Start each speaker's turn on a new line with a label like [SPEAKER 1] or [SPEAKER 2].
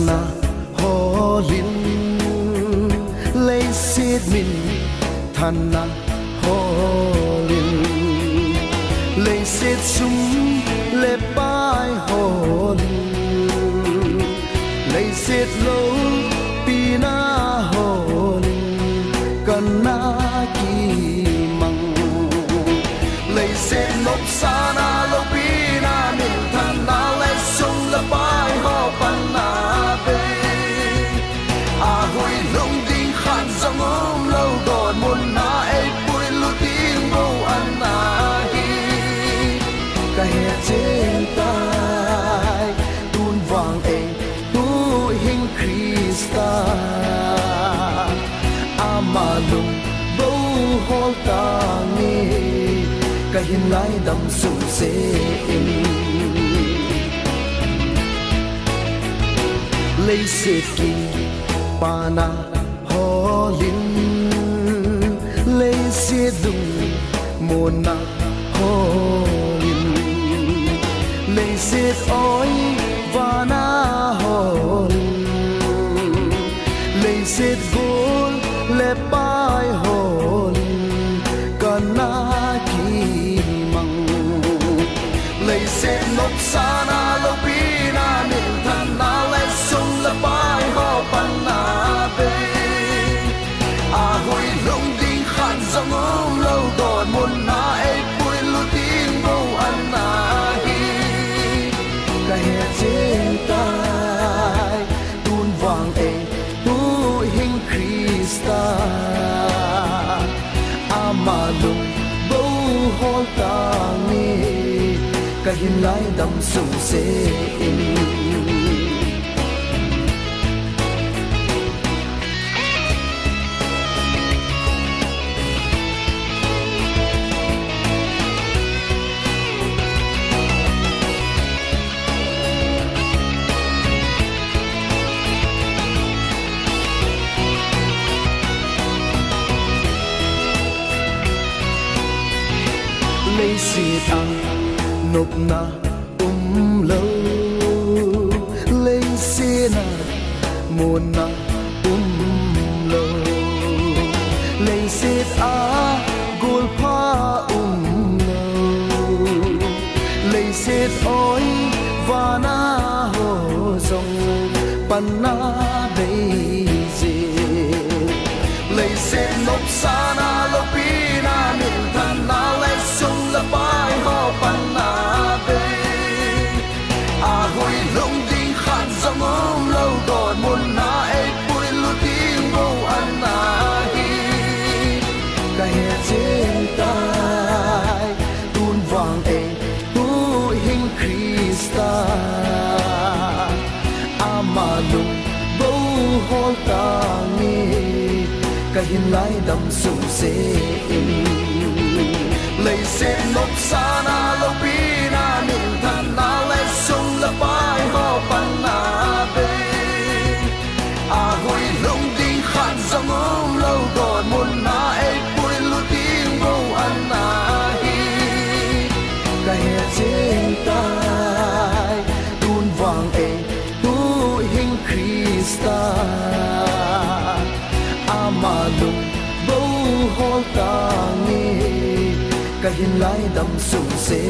[SPEAKER 1] na holin lấy xiết mình thân na holin lấy xiết súng lệ bài holin lấy xiết lâu pina holin cần na kỳ măng lấy xiết lốp xa na lốp pina mình thân na lấy súng lệ bài ho pan na bê à hồi lung đinh khăn rong ôm lâu đòn muôn na ấy bụi lu tiếng vô ăn na hi cái hè trên tay tuôn vàng ấy tu hình Krista amalum bầu hol ta nghe cái hình lại đâm sung sẽ lấy xếp kỳ pana holin lấy xếp dung mona holin lấy xếp oi vana holin lấy xếp gol le pai holin kana ki mang lấy xếp nop sana lopina min than na lấy sung le pai ho pan na be a hoi long ding khan zong om lo god mon na e pui lu tin bo an na hi ka he trên tai tun vang e tu hình Krista amalum bo hol ta nghe ka hin lai dam sung se lấy xiết nộp na lâu lấy xiết na muôn na lâu lấy xiết gol pha lâu lấy xiết oi và na hồ rong pan na đây gì lấy xiết nộp sa na lốp pina min than na lấy sung la pai ho pan na be a hoi long ding khan zong om lâu god mon na e pui lu ting bo an na hi ka he trên tai tun vang e tu hình Krista amalum bo hol ta nghe ka hin lai dam sung se lấy xếp nộp xa na lâu pina min than na lấy sung la pai ho pan na be a hoi long ding khan zong om lâu god mon na e pui lu tiếng bo an na hi ka he trên tai tun vang e tu hình Krista amalum bo hol ta nghe ka hin lai dam sung se